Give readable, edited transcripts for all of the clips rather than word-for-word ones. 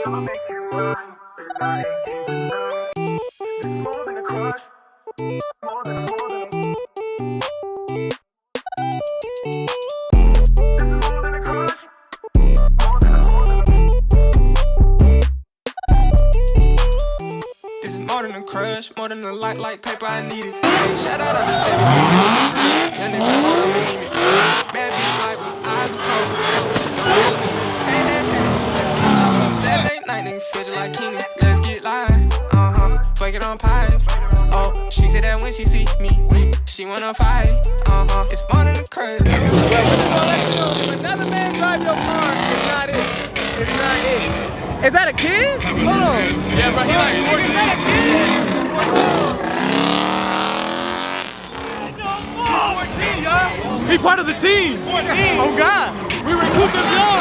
I'ma make you mine, and I ain't giving up. This is more than a crush, more than a. This is more than a crush, more than a. This is more than a crush, more than a like paper, I need it. Hey, shout out, I just said it. Young nigga, hold up and need it. Bad bitch like me, I be cold, so she don't listen. Hey, let's get live on Saturday night, nigga, feel just like Keenan. Let's get live, fuck it on pipe. Oh, she said that when she see me, she wanna fight. It's more than a crush. If another man drive your car, it's not it. It's not it. Is that a kid? Hold on. Yeah, bro, he like 14. Is that a kid? He part of the team. 14. Oh God, we recruit him young.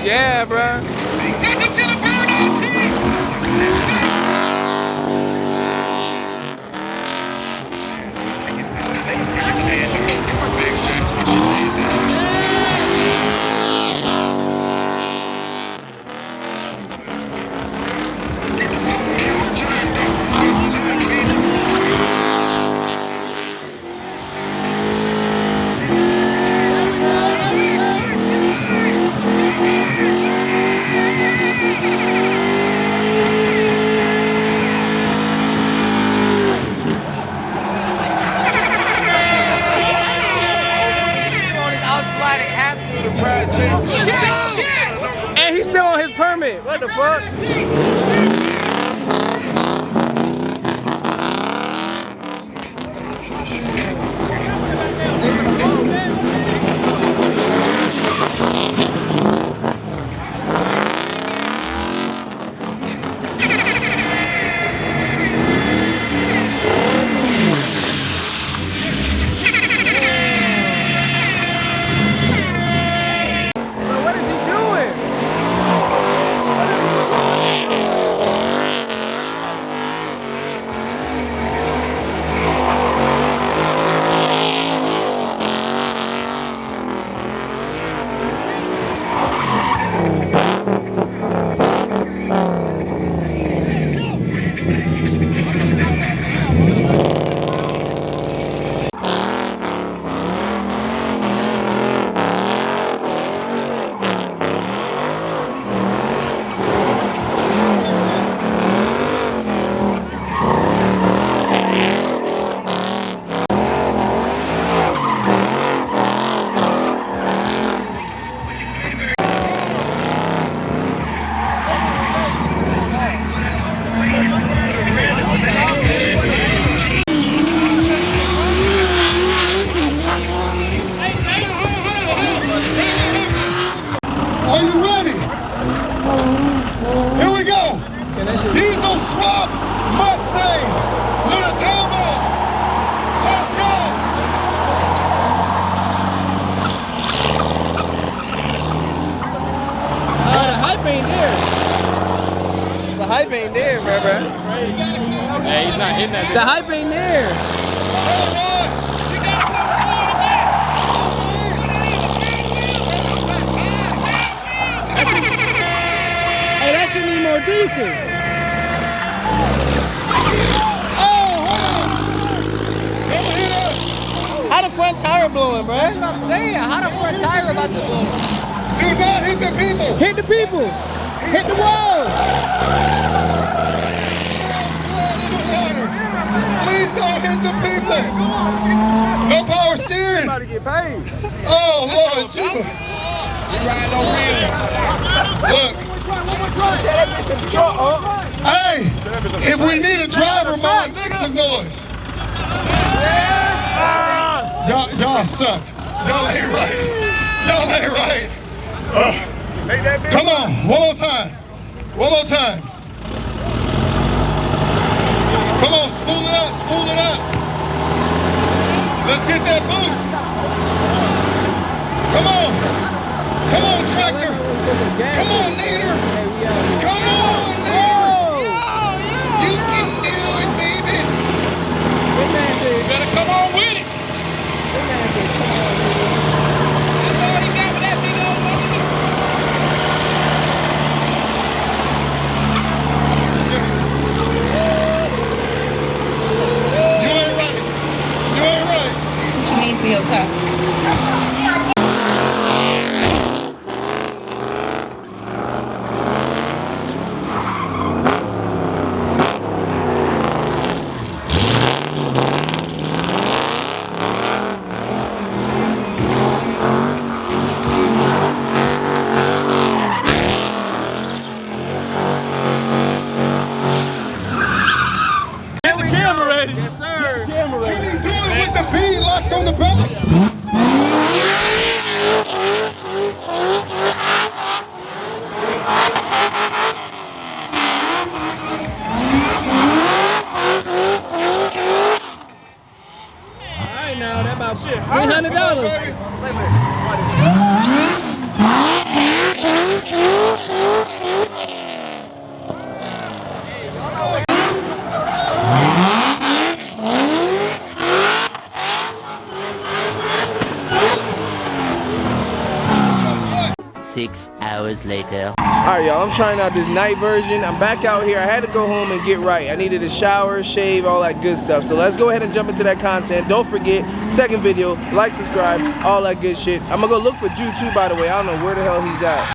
Yeah, bro. And he's still on his permit. What the fuck? The hype ain't there, bro. Hey, he's not hitting that. The hype ain't there. Hey, that should need more decent. Oh, hold on. Don't hit us. How the front tire blowing, bro? That's what I'm saying. How the front tire about to blow? Do not hit the people. Hit the people. Hit the wall. Please don't hit the people. No power steering. About to get paid. Oh, Lord, Jesus. Look. Hey, if we need a driver, man, make some noise. Y'all suck. Y'all ain't right. Y'all ain't right. Come on, one more time. One more time. Come on, spool it up, spool it up. Let's get that boost. Come on. Come on, tractor. Come on, Nader. Come on, Nader. You can do it, baby. You better come on with it. That's all he got with that big old motor. You ain't right. You ain't right. What you need for your car? Can he do it with the bead locks on the back? Alright now, that about $300. Six hours later. Alright y'all, I'm trying out this night version. I'm back out here. I had to go home and get right. I needed a shower, shave, all that good stuff. So let's go ahead and jump into that content. Don't forget, second video, like, subscribe, all that good shit. I'm gonna go look for Jude too, by the way. I don't know where the hell he's at.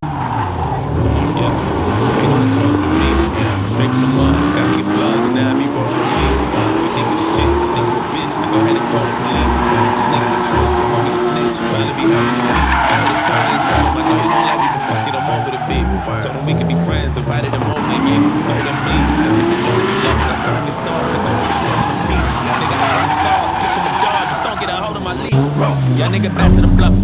Straight from the mud, got me a plug and now I be rolling leaves. You think of the shit, I think of a bitch, now go ahead and call the police. This nigga's a troop, you want me to snitch, you probably be having to me. I had to tell him, I know you don't like me, but fuck it, I'm over the beef. Told him we could be friends, invited him over and gave him some certain bleach. If the joint we left, I told him it's off, and go to the strip on the beach. Nigga, I got the sauce, bitch, I'm a dog, just don't get a hold of my leash. Bro, y'all nigga back to the bluff,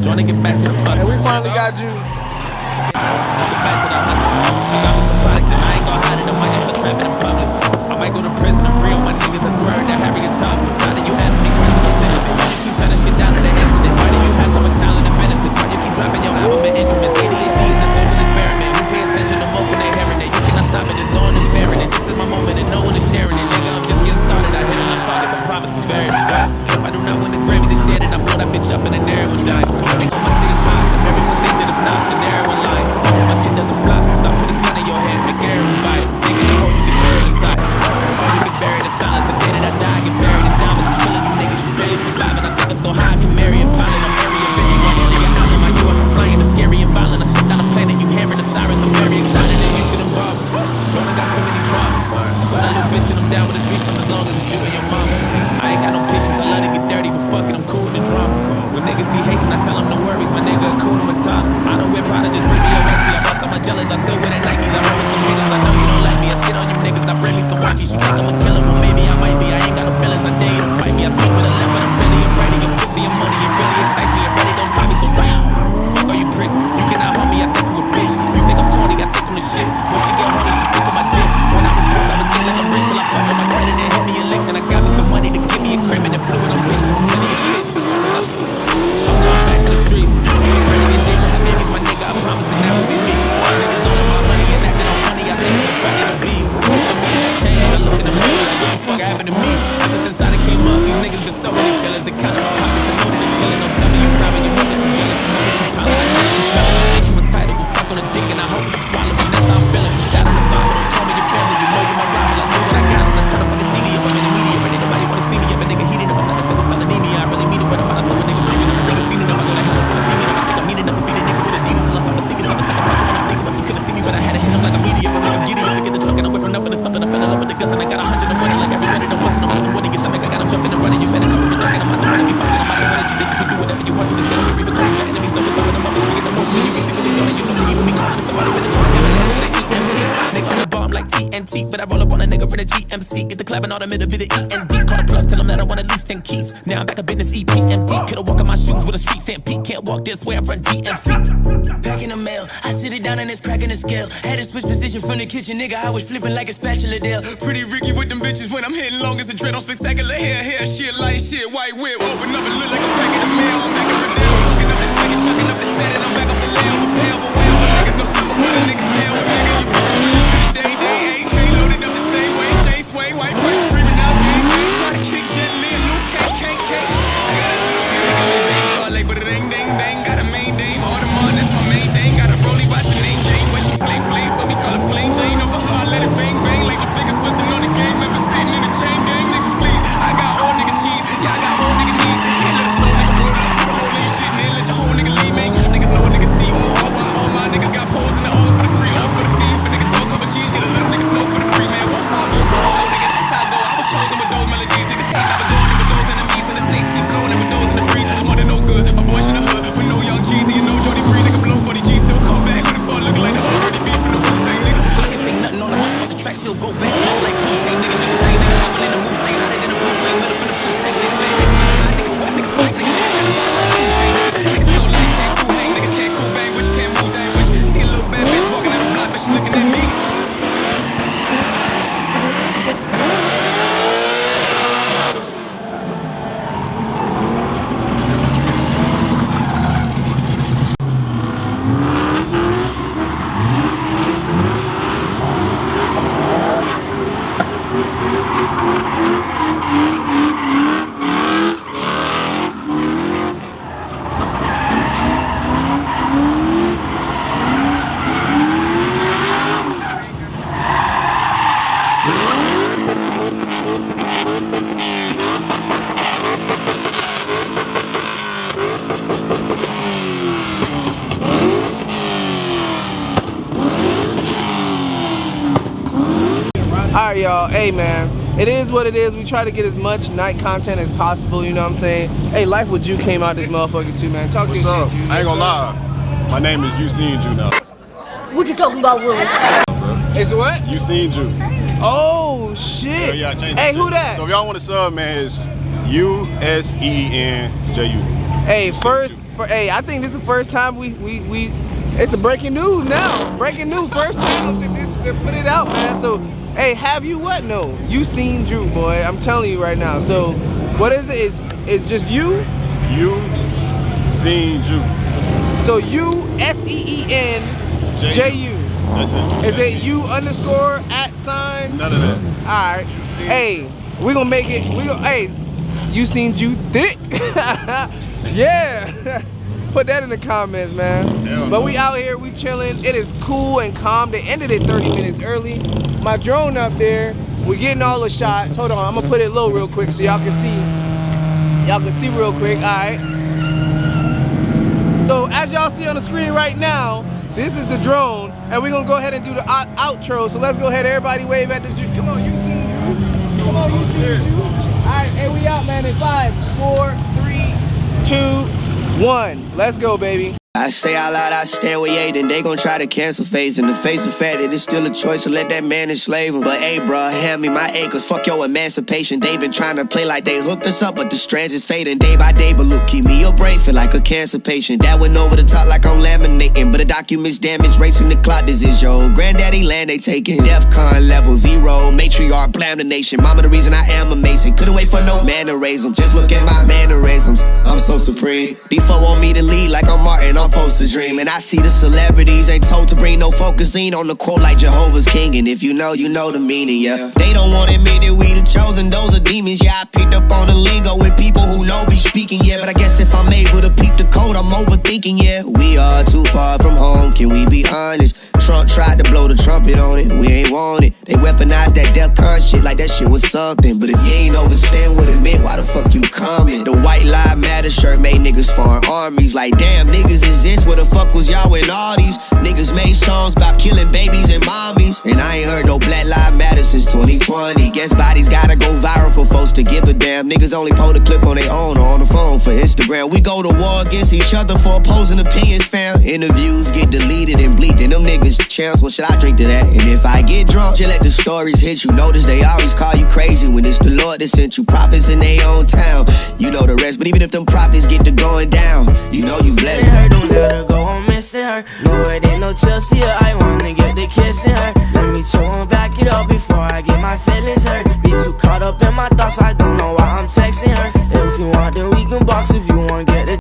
join to get back to the bus. And we finally got Jude. Get back to the hustle. I got me some product and I ain't gon' hide it. I might get some trap in the public. I might go to prison and free all my niggas that's word that Harriet top. Tired of you asking me questions, I'm sick of it. Why you keep shutting shit down to the incident? Why do you have so much talent and benefits? Why you keep dropping your album in increments? ADHD is a social experiment. Who pay attention to most when they hearing it? You cannot stop it, there's no one is faring it. This is my moment and no one is sharing it. Nigga, I'm just getting started. I hit on my targets, I promise I'm very fat. If I do not win the Grammy this year, then I blow that bitch up and then everyone die. I think all my shit is hot. If everyone think that it's not, then everyone lying. I hope my shit doesn't flop, cause I put a gun in your head, make everyone bite. Digging a hole, you get buried inside. Or you get buried in silence. The day that I die, I get buried in diamonds. I'm killing you niggas, you barely surviving. I think I'm so high, I can marry a pilot. I'm area 51 into your island. My UFO flying is scary and violent. I shut down a plane and you hearing the sirens. I'm very excited and you shouldn't bother. Jordan got too many problems. I told that little bitch that I'm down with a threesome as long as it's you and your mama. I ain't got no patience, I love to get dirty, but fuck it, I'm cool with the drama. When niggas be hating, I tell them no worries, my nigga, cool, I'm a toddler. I don't wear Prada, just bring me a red tee. I bought some of jealous, I still wear the Nikes. I roll with some haters, I know you don't like me. I shit on you niggas, now bring me some wipes. You think I'm a killer, well maybe I might be. I ain't got no feelings, I dare you to fight me. I sleep with a limp, but I'm really ready. Your pussy and money, it really excites me. I'm ready, don't try me so bad. Fuck all you pricks, you cannot harm me, I think you a bitch. You think I'm corny, I think I'm the shit. When she get horny, she think of my dick. When I was broke, I would think like I'm rich till I fucked up my credit and hit me a lick. Then I got me some money to give me a crib and it blew and I'm bitches from plenty of fish. I'm going back to the streets. Freddie and Jason have babies, my nigga, I promise and that would be me. Niggas all about money and acting all funny, I think I'm attracted to beef. Look at me, that change, I look in the mirror like what the fuck happened to me. Ever since I came up, these niggas been so many in a GMC. Get the clapping on the middle bit of END. Call the plug, tell them that I want at least 10 keys. Now I'm back up in this EPMD. Could've walk in my shoes with a street stampede. Can't walk this way, I run DMC. Back in the mail, I sit it down and it's cracking the scale. Had to switch position from the kitchen, nigga. I was flipping like a spatula deal. Pretty Ricky with them bitches when I'm hitting long as a dread on spectacular hair, shit, light shit, white whip. Open up and look like a packet of mail. I'm back in Riddell, fucking up the chicken, chucking up the set, and I'm back up the layout. A pair of a whale, but niggas no simple, but a nigga stale. But nigga, you bitches really to the day, AK loaded up the same way, chain sway, white brush screaming out, gang, gang. Started kick gently, and Luke can't. I got a little bit, got me bang, star like, but it ding, dang. Got a main dame, Audemars, that's my main thing. Got a rollie, watch her name Jane, where she plain, so we call her plain Jane. Over her, I let it bang, like the fingers twisting on the game. Never sitting in the chain gang, nigga, please. I got all nigga cheese, yeah, I got whole nigga knees. Can't let it flow, nigga, word out, put the whole nigga shit in, let the whole nigga leave, man. You niggas know a nigga T, all my niggas got poles in the O's for the free, all for the fee. For nigga throw a couple G's, get a little nigga smoke for the free, man. 1-5 go for the show, nigga, that's how I go. I was chosen with those melodies, niggas ain't never going in with those enemies. And the snakes keep blowing in with those in the breeze. I'm under no good, a boy in the hood, with no young G's, and you know Jody Breeze. I can blow 40 G's, still come back with a phone looking like the old dirty beef from the Wu-Tang, nigga. I can say nothing on the motherfucking track, still go back, talk like Wu-Tang, nigga, do the thing, nigga, hopping in the move, say hotter than a blue flame, lit up in the full tank, nigga, man, nigga, better hide, niggas whack, niggas fight, nigga, niggas in the vibe like Wu-Tang, nigga, niggas so lame, can't cool hang, nigga, can't cool bang, which can't move, dang, which, see a little bad bitch walking out the block, but she looking at me. Alright, y'all. Hey, man. It is what it is. We try to get as much night content as possible, you know what I'm saying? Hey, Life with Ju came out this motherfucker too, man. Talk What's your up? shit, Ju. I ain't gonna lie. My name is You Seen Ju now. What you talking about, Willis? It's what? You Seen Ju. Oh, shit. Yeah, I changed Hey, it. who that? So if y'all want to sub, man, it's USEENJU. Hey, hey, I think this is the first time we it's a breaking news now. Breaking news, first channel to put it out, man. So, hey, have you what? No, You Seen Drew, boy. I'm telling you right now. So, what is it? It's just you? You Seen Ju. So USEENJU. That's it. Is it U_@? None of that. All right. Hey, we gonna make it. Hey, You Seen Ju thick? Yeah. Put that in the comments, man. Hell But no. we out here, we chilling. It is cool and calm. They ended it 30 minutes early. My drone up there, we're getting all the shots. Hold on, I'm gonna put it low real quick so y'all can see. Y'all can see real quick, all right? So as y'all see on the screen right now, this is the drone, and we're gonna go ahead and do the outro. So let's go ahead, everybody wave at the Ju. Come on, You Seen Ju. Come on, You Seen Ju. All right, hey, we out, man, in 5, 4, 3, 2, 1. Let's go, baby. I say out loud, I stand with Ye, then they gon' try to cancel phase. In the face of fact that it's still a choice, so let that man enslave him. But hey, bruh, hand me my acres, fuck your emancipation. They been trying to play like they hooked us up, but the strands is fading day by day. But look, keep me your brain, feel like a cancer patient. That went over the top like I'm laminating, but the documents damage, racing the clock. This is your old granddaddy land they taking. DEFCON level 0, matriarch, blam the nation. Mama the reason I am amazing, couldn't wait for no man to raise them. Just look at my mannerisms, I'm so supreme. Default want me to lead like I'm Martin, I'm supposed to dream. And I see the celebrities ain't told to bring no focusing on the quote like Jehovah's King. And if you know the meaning, yeah. They don't want to admit that we the chosen, those are demons, yeah. I picked up on the lingo with people who know be speaking, yeah. But I guess if I'm able to peep the code, I'm overthinking, yeah. We are too far from home, can we be honest? Trump tried to blow the trumpet on it, we ain't want it. They weaponized that DEFCON shit like that shit was something. But if you ain't understand what it meant, why the fuck you coming? The white lives matter shirt made niggas foreign armies. Like damn, niggas exist, where the fuck was y'all when all these niggas made songs about killing babies and mommies. And I ain't heard no Black Lives Matter since 2020. Guess bodies gotta go viral for folks to give a damn. Niggas only post a clip on their own or on the phone for Instagram. We go to war against each other for opposing opinions, fam. Interviews get deleted and bleeped, and them niggas champs. What should I drink to that? And if I get drunk, just let the stories hit you. Notice they always call you crazy when it's the Lord that sent you. Prophets in their own town, you know the rest. But even if them prophets get to going down, you know you blessed. Don't let her go on missing her. No, it ain't no Chelsea. I wanna get the kissing her. Let me chill and back it up before I get my feelings hurt. Be too caught up in my thoughts, I don't know